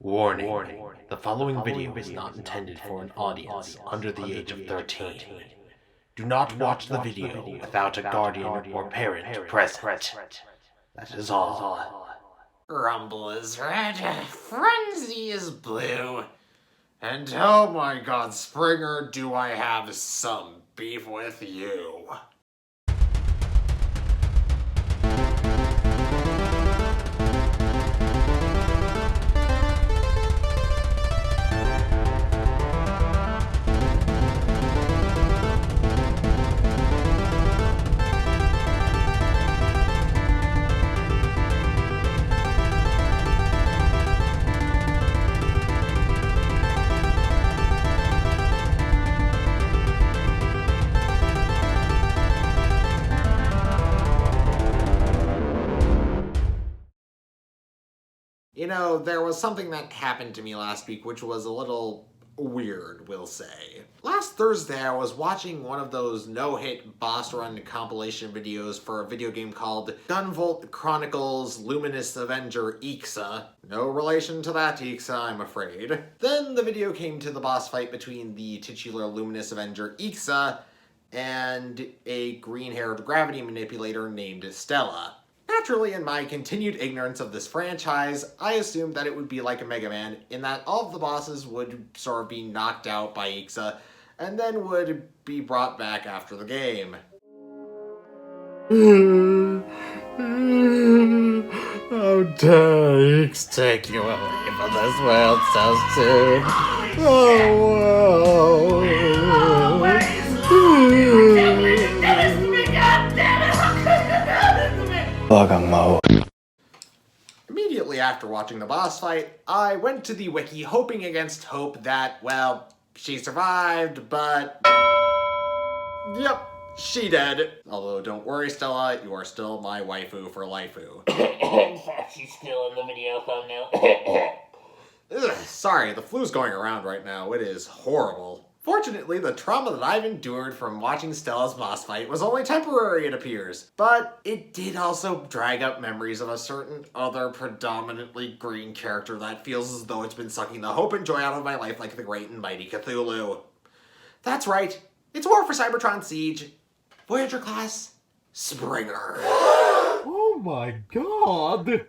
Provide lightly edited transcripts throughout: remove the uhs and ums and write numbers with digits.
Warning. The following video is not intended for an audience under the age of 13. Do not watch the video without a guardian or parent present. That is all. Rumble is red, Frenzy is blue, and oh my god, Springer, do I have some beef with you. You know, there was something that happened to me last week which was a little weird, we'll say. Last Thursday, I was watching one of those no-hit boss run compilation videos for a video game called Gunvolt Chronicles Luminous Avenger Ixa. No relation to that Ixa, I'm afraid. Then the video came to the boss fight between the titular Luminous Avenger Ixa and a green-haired gravity manipulator named Stella. Naturally, in my continued ignorance of this franchise, I assumed that it would be like a Mega Man, in that all of the bosses would sort of be knocked out by Ixa, and then would be brought back after the game. How dare Ix take you away from this world so soon? Oh, Immediately after watching the boss fight, I went to the wiki hoping against hope that, well, she survived, but... Yep, she did. Although, don't worry, Stella, you are still my waifu for lifeu. She's still in the video thumbnail. Ugh, sorry, the flu's going around right now. It is horrible. Fortunately, the trauma that I've endured from watching Stella's boss fight was only temporary, it appears. But it did also drag up memories of a certain other predominantly green character that feels as though it's been sucking the hope and joy out of my life like the great and mighty Cthulhu. That's right, it's War for Cybertron Siege. Voyager class, Springer. oh my god!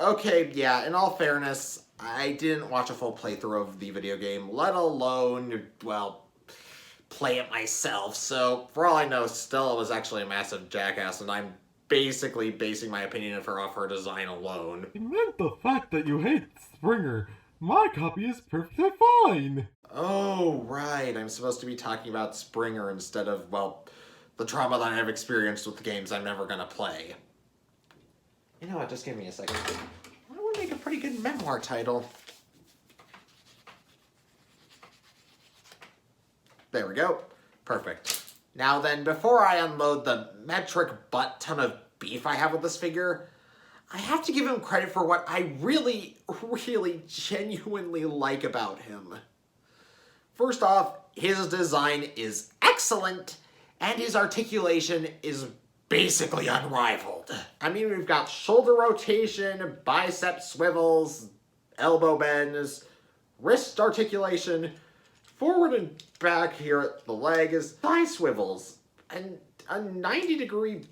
Okay, yeah, in all fairness, I didn't watch a full playthrough of the video game, let alone, well, play it myself, so for all I know, Stella was actually a massive jackass, and I'm basically basing my opinion of her off her design alone. It meant the fact that you hate Springer. My copy is perfectly fine. Oh, right, I'm supposed to be talking about Springer instead of, well, the trauma that I've experienced with the games I'm never gonna play. You know what, just give me a second. That would make a pretty good memoir title. There we go. Perfect. Now then, before I unload the metric butt ton of beef I have with this figure, I have to give him credit for what I really, really genuinely like about him. First off, his design is excellent, and his articulation is basically unrivaled. I mean, we've got shoulder rotation, bicep swivels, elbow bends, wrist articulation, forward and back here at the leg is thigh swivels, and a 90-degree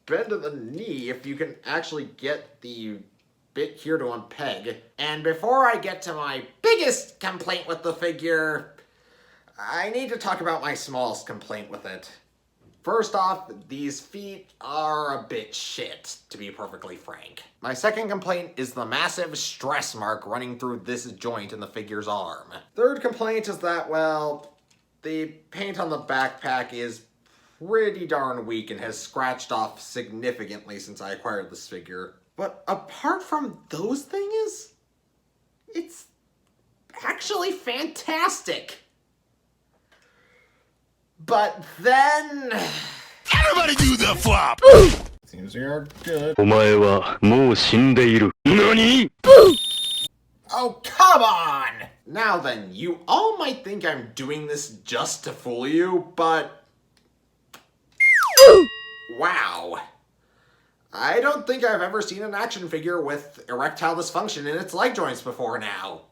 bend of the knee if you can actually get the bit here to unpeg. And before I get to my biggest complaint with the figure, I need to talk about my smallest complaint with it. First off, these feet are a bit shit, to be perfectly frank. My second complaint is the massive stress mark running through this joint in the figure's arm. Third complaint is that, well, the paint on the backpack is pretty darn weak and has scratched off significantly since I acquired this figure. But apart from those things, it's actually fantastic. But then... Everybody do the flop! Seems we are good. お前はもう死んでいる。何? Oh, come on! Now then, you all might think I'm doing this just to fool you, but... Wow. I don't think I've ever seen an action figure with erectile dysfunction in its leg joints before now.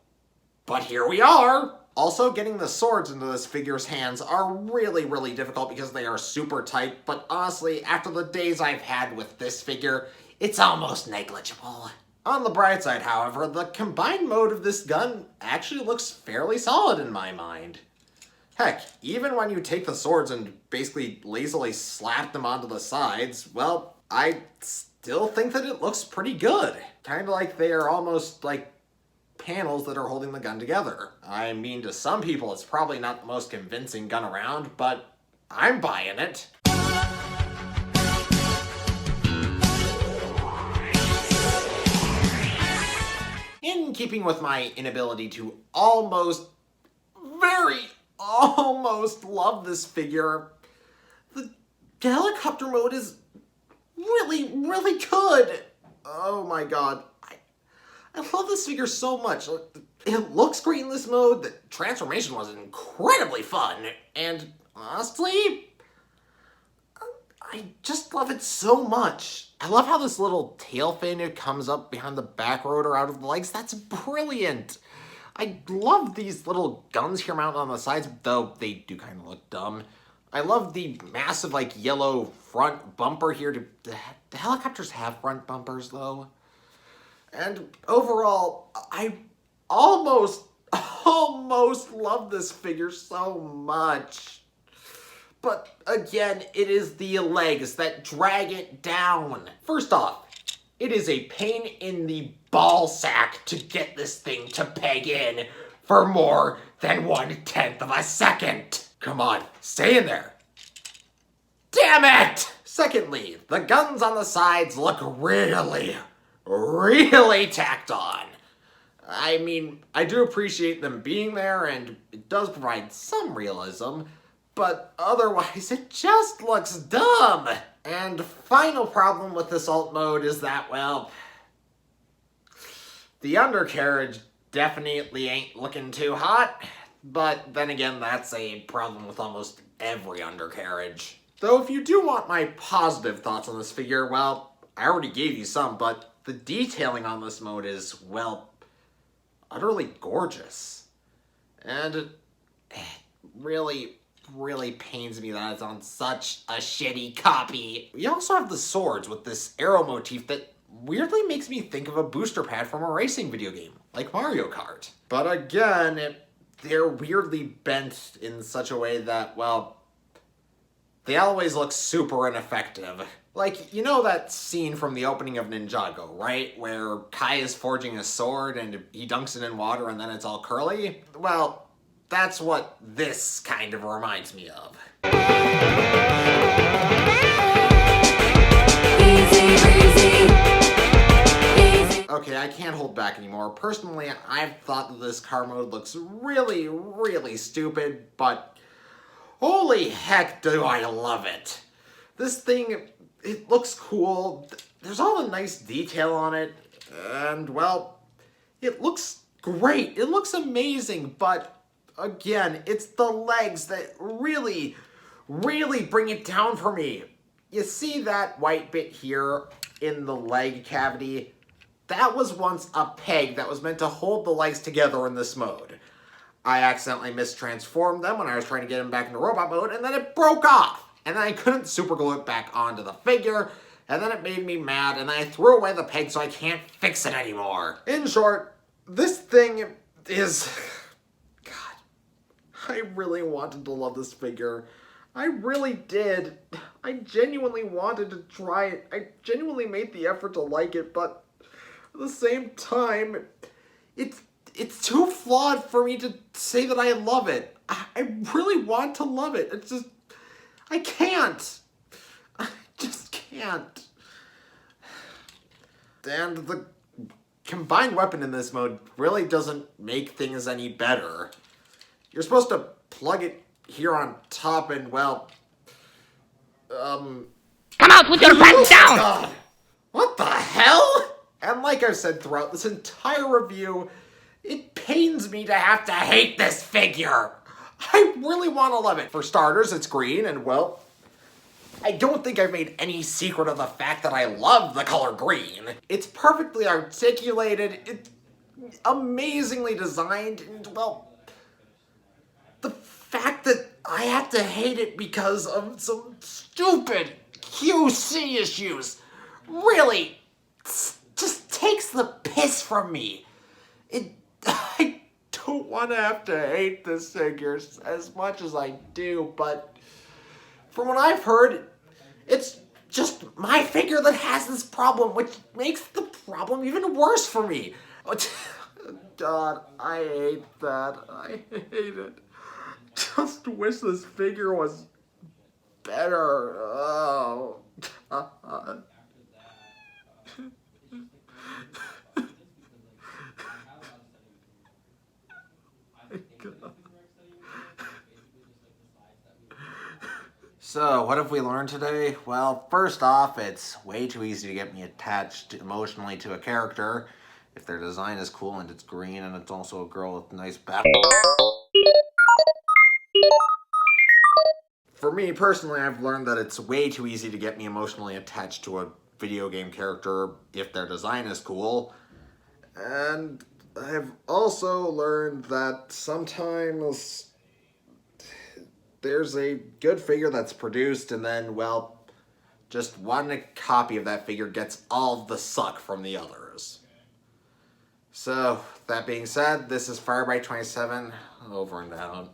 But here we are! Also, getting the swords into this figure's hands are really, really difficult because they are super tight, but honestly, after the days I've had with this figure, it's almost negligible. On the bright side, however, the combined mode of this gun actually looks fairly solid in my mind. Heck, even when you take the swords and basically lazily slap them onto the sides, well, I still think that it looks pretty good. Kinda like they are almost like panels that are holding the gun together. I mean, to some people it's probably not the most convincing gun around, but I'm buying it. In keeping with my inability to almost love this figure, the helicopter mode is really, really good. Oh my god. I love this figure so much. It looks great in this mode, the transformation was incredibly fun, and honestly, I just love it so much. I love how this little tail fin comes up behind the back rotor out of the legs. That's brilliant. I love these little guns here mounted on the sides, though they do kind of look dumb. I love the massive, like, yellow front bumper here. Do helicopters have front bumpers, though? And overall, I almost love this figure so much. But again, it is the legs that drag it down. First off, it is a pain in the ball sack to get this thing to peg in for more than 1/10 of a second. Come on, stay in there. Damn it! Secondly, the guns on the sides look really tacked on. I mean, I do appreciate them being there, and it does provide some realism, but otherwise it just looks dumb. And final problem with this alt mode is that, well, the undercarriage definitely ain't looking too hot, but then again, that's a problem with almost every undercarriage. Though if you do want my positive thoughts on this figure, well, I already gave you some, but the detailing on this mode is, well, utterly gorgeous. And it really pains me that it's on such a shitty copy. We also have the swords with this arrow motif that weirdly makes me think of a booster pad from a racing video game, like Mario Kart. But again, they're weirdly bent in such a way that, well, they always look super ineffective. Like, you know that scene from the opening of Ninjago, right? Where Kai is forging a sword and he dunks it in water and then it's all curly? Well, that's what this kind of reminds me of. Okay, I can't hold back anymore. Personally, I've thought that this car mode looks really stupid, but holy heck do I love it. This thing, it looks cool. There's all the nice detail on it, and well, it looks great. It looks amazing, but again, it's the legs that really bring it down for me. You see that white bit here in the leg cavity? That was once a peg that was meant to hold the legs together in this mode. I accidentally mistransformed them when I was trying to get them back into robot mode, and then it broke off. And then I couldn't super glue it back onto the figure, and then it made me mad, and then I threw away the peg so I can't fix it anymore. In short, this thing is... God, I really wanted to love this figure. I really did. I genuinely wanted to try it. I genuinely made the effort to like it, but at the same time, it's too flawed for me to say that I love it. I really want to love it. It's just... I can't. I just can't. And the combined weapon in this mode really doesn't make things any better. You're supposed to plug it here on top and, well... Come on, put your pants down! God. What the hell? And like I've said throughout this entire review, it pains me to have to hate this figure. I really want to love it. For starters, it's green, and well, I don't think I've made any secret of the fact that I love the color green. It's perfectly articulated. amazingly designed, and, well, the fact that I have to hate it because of some stupid QC issues really just takes the piss from me. I don't want to have to hate this figure as much as I do, but from what I've heard, it's just my figure that has this problem, which makes the problem even worse for me. God, I hate that. I hate it. Just wish this figure was better. Oh, God. So, what have we learned today? Well, first off, it's way too easy to get me attached emotionally to a character if their design is cool and it's green and it's also a girl with nice back. For me personally, I've learned that it's way too easy to get me emotionally attached to a video game character if their design is cool. And I've also learned that sometimes there's a good figure that's produced and then, well, just one copy of that figure gets all the suck from the others. So, that being said, this is Firebite27, over and out.